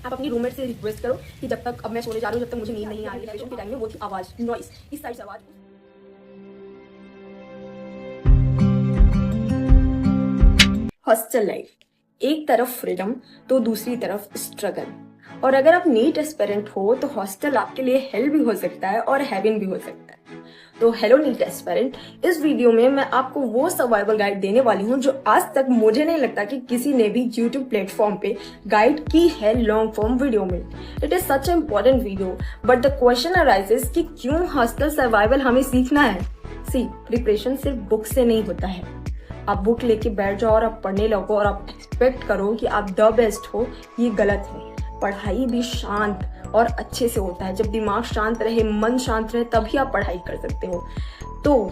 आप अपनी रूममेट से रिक्वेस्ट करो कि जब तक अब मैं सोने जा रही हूँ, जब तक मुझे नींद नहीं आ रही है, के टाइम में वो थी आवाज, नॉइस, इस साइड से आवाज। हॉस्टल लाइफ, एक तरफ फ्रीडम तो दूसरी तरफ स्ट्रगल। और अगर आप नीट एस्पिरेंट हो तो हॉस्टल आपके लिए हेल भी हो सकता है और हेवन भी हो सकता है। तो हेलो नीट एस्पिरेंट, इस वीडियो में मैं आपको वो सर्वाइवल गाइड देने वाली हूँ जो आज तक मुझे नहीं लगता कि किसी ने भी यूट्यूब प्लेटफॉर्म पे गाइड की है लॉन्ग फॉर्म वीडियो में। It is such important video, but the question arises कि क्यों हॉस्टल सर्वाइवल हमें सीखना है। सी, प्रिपरेशन सिर्फ बुक से नहीं होता है। आप बुक लेके बैठ जाओ और आप पढ़ने लगो और आप एक्सपेक्ट करो कि आप द बेस्ट हो, ये गलत है। पढ़ाई भी शांत और अच्छे से होता है। जब दिमाग शांत रहे, मन शांत रहे, तभी आप पढ़ाई कर सकते हो। तो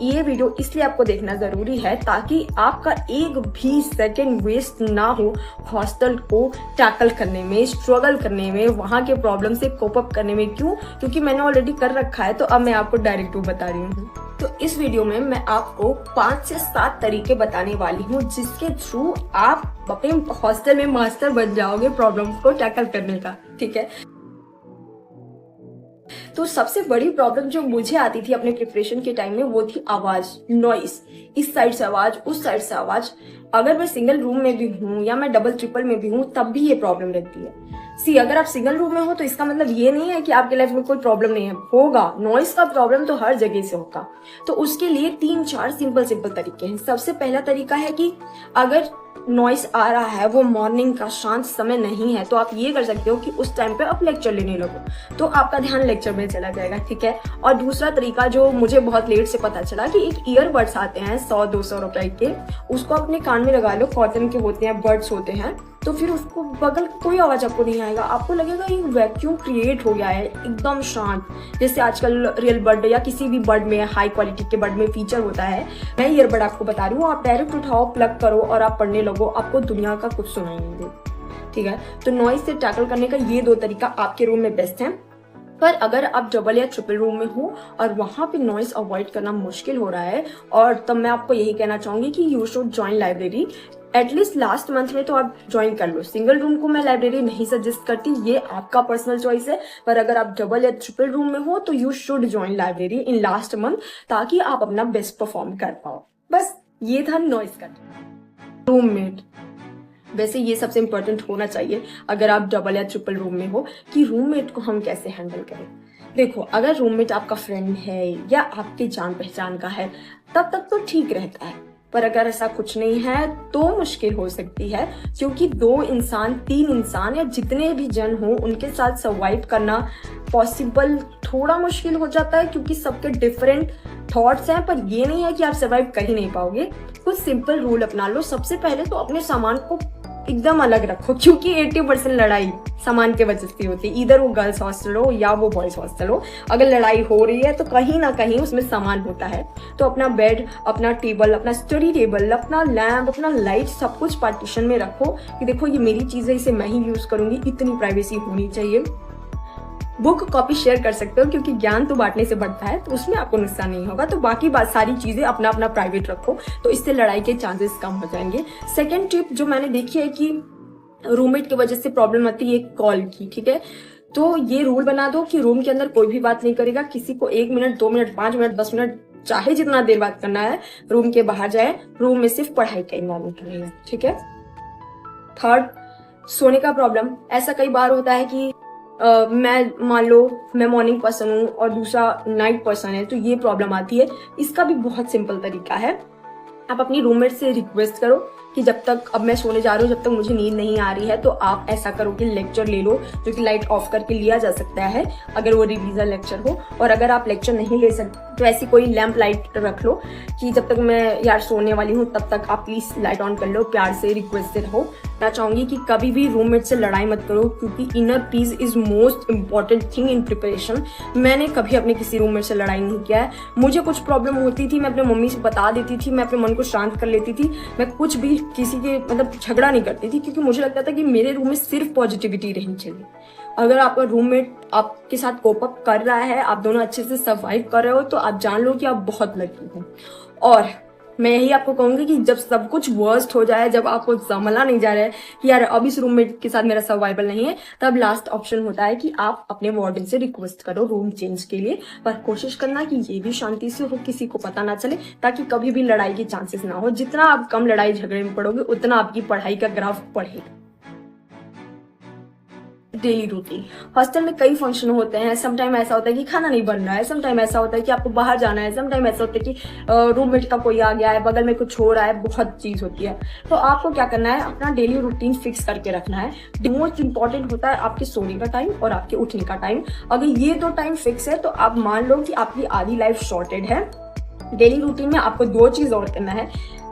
ये वीडियो इसलिए आपको देखना जरूरी है ताकि आपका एक भी सेकंड वेस्ट ना हो हॉस्टल को टैकल करने में, स्ट्रगल करने में, वहां के प्रॉब्लम से कोप अप करने में। क्यों? क्योंकि मैंने ऑलरेडी कर रखा है, तो अब मैं आपको डायरेक्ट बता रही हूँ। तो इस वीडियो में मैं आपको 5 से 7 तरीके बताने वाली हूँ जिसके थ्रू आप अपने हॉस्टल में मास्टर बन जाओगे प्रॉब्लम को टैकल करने का। ठीक है, तो सबसे बड़ी प्रॉब्लम जो मुझे आती थी अपने प्रिपरेशन के टाइम में वो थी आवाज, नॉइस, इस साइड से आवाज, उस साइड से आवाज। अगर मैं सिंगल रूम में भी हूँ या मैं डबल ट्रिपल में भी हूँ तब भी ये प्रॉब्लम रहती है। सी, अगर आप सिंगल रूम में हो तो इसका मतलब ये नहीं है कि आपके लाइफ में कोई प्रॉब्लम नहीं है, होगा। नॉइस का प्रॉब्लम तो हर जगह से होगा। तो उसके लिए 3-4 सिंपल तरीके हैं। सबसे पहला तरीका है कि अगर नॉइस आ रहा है, वो मॉर्निंग का शांत समय नहीं है, तो आप ये कर सकते हो कि उस टाइम पे आप लेक्चर लेने लगो, तो आपका ध्यान लेक्चर में चला जाएगा। ठीक है। और दूसरा तरीका जो मुझे बहुत लेट से पता चला कि एक ईयरबड्स आते हैं 100-200 रुपए के, उसको अपने कान में लगा लो, कॉटन के होते हैं, बड्स होते हैं, तो फिर उसको बगल कोई आवाज आपको नहीं आएगा। आपको लगेगा ये वैक्यूम क्रिएट हो गया है, एकदम शांत, जैसे आजकल रियल बड या किसी भी बड में, हाई क्वालिटी के बड में फीचर होता है। मैं ईयरबड आपको बता रही हूँ, आप डायरेक्ट उठाओ, प्लग करो और आप पढ़ने लगो, आपको दुनिया का कुछ सुनाई नहीं देगा। ठीक है, तो नॉइस से टैकल करने का ये 2 तरीका आपके रूम में बेस्ट है। पर अगर आप डबल या ट्रिपल रूम में हो और वहां पे नॉइस अवॉइड करना मुश्किल हो रहा है, और तब मैं आपको यही कहना चाहूंगी कि you should join library. At least last month में तो आप ज्वाइन कर लो। सिंगल रूम को मैं लाइब्रेरी नहीं सजेस्ट करती, ये आपका पर्सनल चॉइस है। पर अगर आप डबल या ट्रिपल रूम में हो तो you should join library in last month, ताकि आप अपना बेस्ट परफॉर्म कर पाओ। बस ये था नॉइस का। रूममेट, वैसे ये सबसे इंपॉर्टेंट होना चाहिए अगर आप डबल या ट्रिपल रूम में हो, कि रूममेट को हम कैसे हैंडल करें। देखो, अगर रूममेट आपका फ्रेंड है या आपके जान पहचान का है तब तक तो ठीक रहता है, पर अगर ऐसा कुछ नहीं है तो मुश्किल हो सकती है। क्योंकि 2 इंसान, 3 इंसान या जितने भी जन हो उनके साथ सर्वाइव करना पॉसिबल थोड़ा मुश्किल हो जाता है, क्योंकि सबके डिफरेंट थॉट्स हैं। पर ये नहीं है कि आप सर्वाइव कर ही नहीं पाओगे। कुछ सिंपल रूल अपना लो। सबसे पहले तो अपने सामान को एकदम अलग रखो, क्योंकि 80% लड़ाई सामान के वजह से होती है। इधर वो गर्ल्स हॉस्टल हो या वो बॉयज हॉस्टल हो, अगर लड़ाई हो रही है तो कहीं ना कहीं उसमें सामान होता है। तो अपना बेड, अपना टेबल, अपना स्टडी टेबल, अपना लैम्प, अपना लाइट, सब कुछ पार्टीशन में रखो कि देखो ये मेरी चीजें, इसे मैं ही यूज करूंगी, इतनी प्राइवेसी होनी चाहिए। बुक कॉपी शेयर कर सकते हो, क्योंकि ज्ञान तो बांटने से बढ़ता है, तो उसमें आपको नुकसान नहीं होगा। तो बाकी बात सारी चीजें अपना अपना प्राइवेट रखो, तो इससे लड़ाई के चांसेस कम हो जाएंगे। सेकेंड टिप जो मैंने देखी है कि रूममेट की वजह से प्रॉब्लम आती है कॉल की। ठीक है, तो ये रूल बना दो कि रूम के अंदर कोई भी बात नहीं करेगा, किसी को 1 मिनट, 2 मिनट, 5 मिनट, 10 मिनट, चाहे जितना देर बात करना है, रूम के बाहर जाए। रूम में सिर्फ पढ़ाई का इन्वॉल्वमेंट रहेगा। ठीक है। थर्ड, सोने का प्रॉब्लम। ऐसा कई बार होता है कि मैं मान लो मैं मॉर्निंग पर्सन हूँ और दूसरा नाइट पर्सन है, तो ये प्रॉब्लम आती है। इसका भी बहुत सिंपल तरीका है। आप अपनी रूममेट से रिक्वेस्ट करो कि जब तक अब मैं सोने जा रही हूँ, जब तक मुझे नींद नहीं आ रही है, तो आप ऐसा करो कि लेक्चर ले लो, जो कि लाइट ऑफ करके लिया जा सकता है अगर वो रिवीजन लेक्चर हो। और अगर आप लेक्चर नहीं ले सकते तो ऐसी कोई लैंप लाइट रख लो कि जब तक मैं यार सोने वाली हूँ तब तक आप प्लीज लाइट ऑन कर लो, प्यार से रिक्वेस्ट रहो। मैं चाहूंगी कि कभी भी रूममेट से लड़ाई मत करो, क्योंकि inner peace is most important thing in preparation. मैंने कभी अपने किसी रूममेट से लड़ाई नहीं किया है। मुझे कुछ प्रॉब्लम होती थी, मैं अपने मम्मी से बता देती थी, मैं अपने मन को शांत कर लेती थी। मैं कुछ भी किसी के मतलब झगड़ा नहीं करती थी, क्योंकि मुझे लगता था कि मेरे रूम में सिर्फ पॉजिटिविटी रहनी चाहिए। अगर आपका रूममेट आपके साथ कोप अप कर रहा है, आप दोनों अच्छे से सर्वाइव कर रहे हो, तो आप जान लो कि आप बहुत लकी हो। और मैं यही आपको कहूंगी कि जब सब कुछ वर्स्ट हो जाए, जब आपको संभला नहीं जा रहा है कि यार अब इस रूममेट के साथ मेरा सर्वाइवल नहीं है, तब लास्ट ऑप्शन होता है कि आप अपने वार्डन से रिक्वेस्ट करो रूम चेंज के लिए। पर कोशिश करना कि ये भी शांति से हो, किसी को पता ना चले, ताकि कभी भी लड़ाई के चांसेस ना हो। जितना आप कम लड़ाई झगड़े में पड़ोगे उतना आपकी पढ़ाई का ग्राफ बढ़ेगा। डेली रूटीन, हॉस्टल में कई फंक्शन होते हैं। समटाइम ऐसा होता है कि खाना नहीं बन रहा है, समटाइम ऐसा होता है कि आपको बाहर जाना है, समटाइम ऐसा होता है कि रूममेट का कोई आ गया है, बगल में कुछ हो रहा है, बहुत चीज होती है। तो आपको क्या करना है, अपना डेली रूटीन फिक्स करके रखना है। मोस्ट इंपॉर्टेंट होता है आपके सोने का टाइम और आपके उठने का टाइम। अगर ये दो टाइम फिक्स है तो आप मान लो कि आपकी आधी लाइफ सॉर्टेड है। डेली रूटीन में आपको दो चीज और करना है।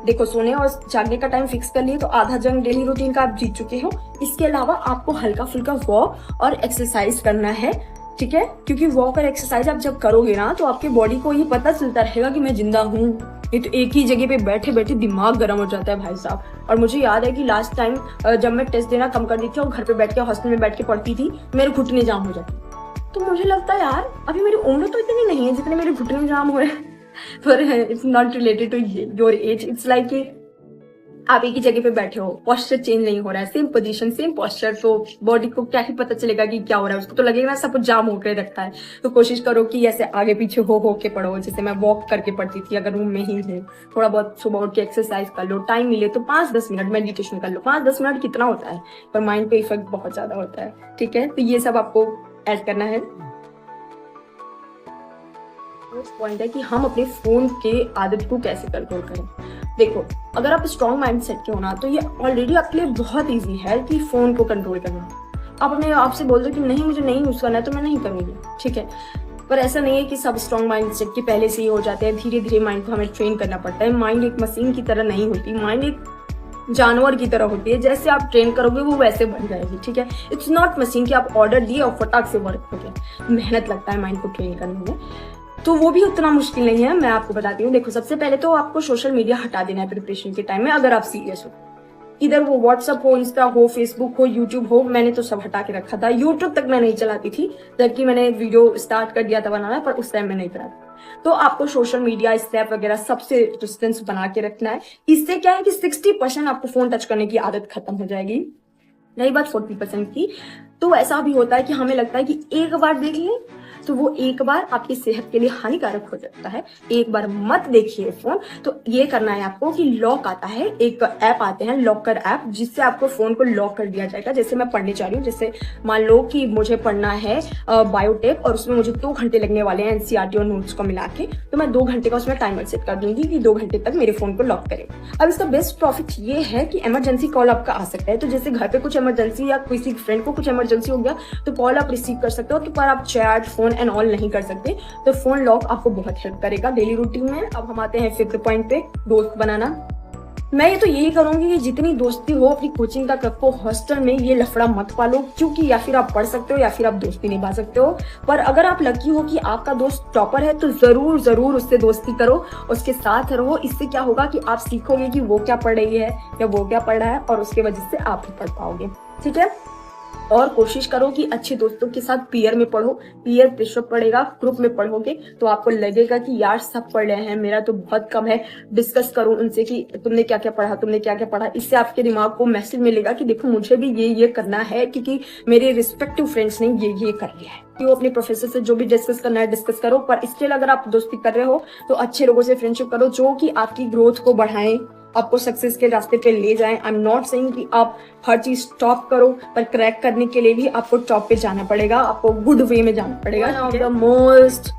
देखो, सोने और जागने का टाइम फिक्स कर लिए तो आधा जंग डेली रूटीन का आप जीत चुके हो। इसके अलावा आपको हल्का फुल्का वॉक और एक्सरसाइज करना है, ठीक है? क्योंकि वॉक और एक्सरसाइज आप जब करोगे ना तो आपके बॉडी को ये पता चलता रहेगा कि मैं जिंदा हूँ। ये तो एक ही जगह पे बैठे बैठे दिमाग गर्म हो जाता है भाई साहब। और मुझे याद है कि लास्ट टाइम जब मैं टेस्ट देना कम कर दी थी और घर पे बैठ के हॉस्टल में बैठ के पढ़ती थी, मेरे घुटने जाम हो जाते। तो मुझे लगता है यार अभी मेरी उम्र तो इतनी नहीं है जितने मेरे घुटने जाम हो रहे हैं। पर it's not related to your age. It's like आप एक ही जगह पे बैठे हो, पोस्चर चेंज नहीं हो रहा है, सेम पोजीशन सेम पोस्चर, तो बॉडी को क्या ही पता चलेगा कि क्या हो रहा है। उसको तो लगेगा ना सब कुछ जाम होकर रखा है। तो कोशिश करो कि ऐसे आगे पीछे हो के पढ़ो, जैसे मैं वॉक करके पढ़ती थी अगर रूम में ही हूँ। थोड़ा बहुत सुबह उठ के एक्सरसाइज कर लो, टाइम मिले तो 5-10 मिनट मेडिटेशन कर लो। 5-10 मिनट कितना होता है, पर माइंड पे इफेक्ट बहुत ज्यादा होता है, ठीक है? तो ये सब आपको ऐड करना है। पॉइंट है कि हम अपने फोन के आदत को कैसे कंट्रोल करें। देखो, अगर आप स्ट्रॉन्ग माइंड सेट के हो ना तो ये ऑलरेडी आपके लिए बहुत इजी है कि फोन को कंट्रोल करना। आप अपने आप से बोल दो कि नहीं, मुझे नहीं यूज करना है तो मैं नहीं करूंगी, ठीक है? पर ऐसा नहीं है कि सब स्ट्रॉन्ग माइंड सेट के पहले से ही हो जाते हैं। धीरे धीरे माइंड को हमें ट्रेन करना पड़ता है। माइंड एक मशीन की तरह नहीं होती, माइंड एक जानवर की तरह होती है। जैसे आप ट्रेन करोगे वो वैसे बन जाएगी, ठीक है? इट्स नॉट मशीन कि आप ऑर्डर दिए और फटाक से वर्क हो गया। मेहनत लगता है माइंड को ट्रेन करने में, तो वो भी उतना मुश्किल नहीं है। मैं आपको बताती हूँ। देखो, सबसे पहले तो आपको सोशल मीडिया हटा देना है प्रिपरेशन के टाइम में, अगर आप सीरियस हो। इधर वो व्हाट्सअप हो, इंस्टा हो, फेसबुक हो, यूट्यूब हो, मैंने तो सब हटा के रखा था। यूट्यूब तक मैं नहीं चलाती थी जबकि मैंने वीडियो स्टार्ट कर दिया था बनाना, पर उस टाइम मैं नहीं करा था। तो आपको सोशल मीडिया, स्नैप वगैरह सबसे डिस्टेंस बना के रखना है। इससे क्या है कि 60% आपको फोन टच करने की आदत खत्म हो जाएगी। रही बात 40% की, तो ऐसा भी होता है कि हमें लगता है कि एक बार देख लें तो वो एक बार आपकी सेहत के लिए हानिकारक हो सकता है। एक बार मत देखिए फोन। तो ये करना है आपको कि लॉक आता है, एक ऐप आते हैं लॉकर ऐप, जिससे आपको फोन को लॉक कर दिया जाएगा। जैसे मैं पढ़ने जा रही हूँ, जैसे मान लो कि मुझे पढ़ना है बायोटेक और उसमें मुझे 2 घंटे लगने वाले हैं एनसीईआरटी और नोट्स को मिला के, तो मैं 2 घंटे का उसमें टाइमर सेट कर दूंगी कि 2 घंटे तक मेरे फोन को लॉक करे। अब इसका बेस्ट प्रॉफिट ये है कि इमरजेंसी कॉल आपका आ सकता है। तो जैसे घर पे कुछ इमरजेंसी या किसी फ्रेंड को कुछ इमरजेंसी हो गया तो कॉल आप रिसीव कर सकते हो, तो पर आप चैट, फोन एंड ऑल नहीं कर सकते। तो फोन लॉक आपको बहुत हेल्प करेगा डेली रूटीन में। अब हम आते हैं 5th पॉइंट पे, दोस्त बनाना। मैं ये तो यही करूंगी कि जितनी दोस्ती हो अपनी कोचिंग तक रखो। हॉस्टल में ये लफड़ा मत पालो, क्योंकि या फिर आप पढ़ सकते हो या फिर आप दोस्ती निभा सकते हो। पर अगर आप लकी हो कि आपका दोस्त टॉपर है तो जरूर जरूर उससे दोस्ती करो, उसके साथ रहो। इससे क्या होगा कि आप सीखोगे कि वो क्या पढ़ रही है या वो क्या पढ़ रहा है, और उसके वजह से आप भी पढ़ पाओगे, ठीक है? और कोशिश करो कि अच्छे दोस्तों के साथ पीयर में पढ़ो। पीयर प्रेशर पड़ेगा, ग्रुप में पढ़ोगे तो आपको लगेगा कि यार सब पढ़ रहे हैं, मेरा तो बहुत कम है। डिस्कस करो उनसे कि तुमने क्या क्या पढ़ा, तुमने क्या क्या पढ़ा। इससे आपके दिमाग को मैसेज मिलेगा कि देखो मुझे भी ये करना है, क्योंकि मेरे रिस्पेक्टिव फ्रेंड्स ने ये कर लिया है। तो अपने प्रोफेसर से जो भी डिस्कस करना है डिस्कस करो। पर स्टिल अगर आप दोस्ती कर रहे हो तो अच्छे लोगों से फ्रेंडशिप करो जो कि आपकी ग्रोथ को बढ़ाएं, आपको सक्सेस के रास्ते पे ले जाएं। आई एम नॉट सेइंग कि आप हर चीज स्टॉप करो, पर क्रैक करने के लिए भी आपको टॉप पे जाना पड़ेगा, आपको गुड वे में जाना पड़ेगा। The most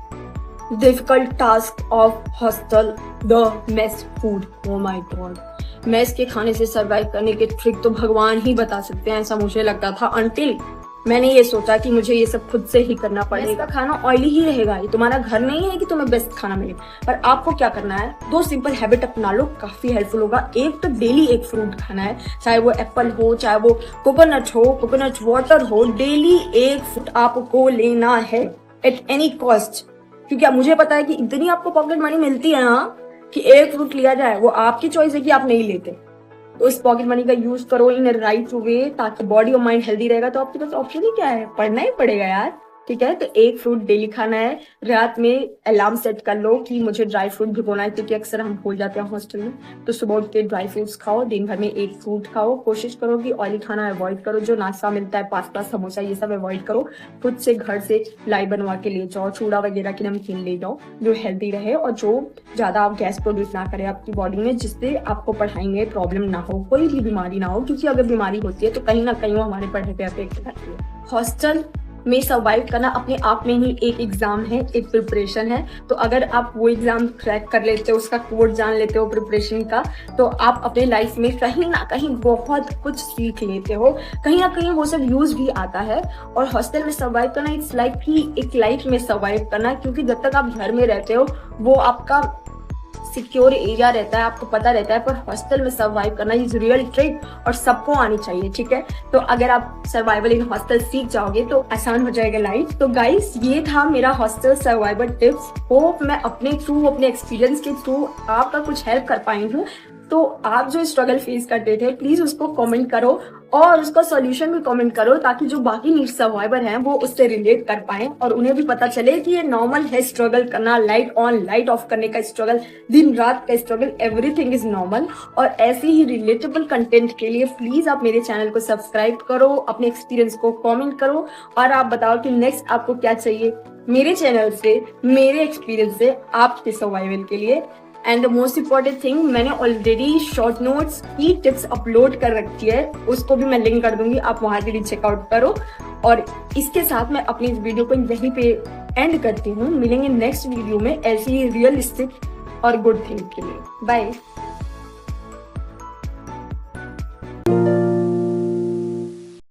difficult task of hostel, the mess food. Oh my God, mess के खाने से सर्वाइव करने के ट्रिक तो भगवान ही बता सकते हैं, ऐसा मुझे लगता था, अनटिल मैंने ये सोचा कि मुझे ये सब खुद से ही करना पड़ेगा। इसका खाना ऑयली ही रहेगा, ये तुम्हारा घर नहीं है कि तुम्हें बेस्ट खाना मिले। पर आपको क्या करना है, 2 सिंपल हैबिट अपना लो, काफी हेल्पफुल होगा। एक तो डेली एक फ्रूट खाना है, चाहे वो एप्पल हो, चाहे वो कोकोनट हो, कोकोनट वाटर हो। डेली एक फ्रूट आपको लेना है एट एनी कॉस्ट, क्योंकि अब मुझे पता है कि इतनी आपको पॉकेट मनी मिलती है ना कि एक फ्रूट लिया जाए। वो आपकी चॉइस है कि आप नहीं लेते, तो इस पॉकेट मनी का यूज करो इन राइट वे, ताकि बॉडी और माइंड हेल्दी रहेगा। तो आपके पास ऑप्शन ही क्या है, पढ़ना ही पड़ेगा यार। ठीक है। तो एक फ्रूट डेली खाना है। रात में अलार्म सेट कर लो कि मुझे ड्राई फ्रूट भिगोना है, क्योंकि अक्सर हम भूल जाते हैं हॉस्टल में। तो सुबह उठ के ड्राई फ्रूट्स खाओ, दिन भर में एक फ्रूट खाओ। कोशिश करो कि ऑयली खाना अवॉइड करो, जो नाश्ता मिलता है पास्ता समोसा ये सब अवॉइड करो। खुद से घर से लाई बनवा के ले जाओ, चूड़ा वगैरह की नमकीन ले जाओ जो हेल्दी रहे और जो ज़्यादा आप गैस प्रोड्यूस ना करे आपकी बॉडी में, जिससे आपको पढ़ाई में प्रॉब्लम ना हो, कोई भी बीमारी ना हो। क्योंकि अगर बीमारी होती है तो कहीं ना कहीं वो हमारे पढ़ाई पे अफेक्ट करती है। हॉस्टल में सर्वाइव करना अपने आप में ही एक एग्जाम है, एक प्रिपरेशन है। तो अगर आप वो एग्जाम क्रैक कर लेते हो, उसका कोड जान लेते हो प्रिपरेशन का, तो आप अपने लाइफ में कहीं ना कहीं बहुत कुछ सीख लेते हो, कहीं ना कहीं वो सब यूज भी आता है। और हॉस्टल में सर्वाइव करना इट्स लाइक ही एक लाइफ में सर्वाइव करना, क्योंकि जब तक आप घर में रहते हो वो आपका सिक्योर एरिया रहता है, आपको पता रहता है। पर हॉस्टल में सर्वाइव करना इज रियल ट्रिक और सबको आनी चाहिए, ठीक है। तो अगर आप सर्वाइवल इन हॉस्टल सीख जाओगे तो आसान हो जाएगा लाइफ। तो गाइस ये था मेरा हॉस्टल सर्वाइवल टिप्स। होप मैं अपने थ्रू, अपने एक्सपीरियंस के थ्रू आपका कुछ हेल्प कर पाई हूँ। तो आप जो स्ट्रगल फेस करते थे प्लीज उसको कमेंट करो और उसका सॉल्यूशन भी कमेंट करो, ताकि जो बाकी नीट सर्वाइवर हैं वो उससे रिलेट कर पाए और उन्हें भी पता चले कि ये नॉर्मल है स्ट्रगल करना, लाइट ऑन लाइट ऑफ करने का स्ट्रगल, दिन रात का स्ट्रगल, एवरीथिंग इज नॉर्मल। और ऐसे ही रिलेटेबल कंटेंट के लिए प्लीज आप मेरे चैनल को सब्सक्राइब करो, अपने एक्सपीरियंस को कमेंट करो और आप बताओ कि नेक्स्ट आपको क्या चाहिए मेरे चैनल से, मेरे एक्सपीरियंस से आपके सर्वाइवल के लिए। And the most important thing, मैंने ऑलरेडी शॉर्ट नोट्स की टिप्स अपलोड कर रखी है, उसको भी मैं लिंक कर दूंगी, आप वहां से भी चेकआउट करो। और इसके साथ मैं अपनी इस वीडियो को यहीं पे एंड करती हूँ। मिलेंगे नेक्स्ट वीडियो में ऐसी ही रियलिस्टिक और गुड थिंग के लिए। बाय।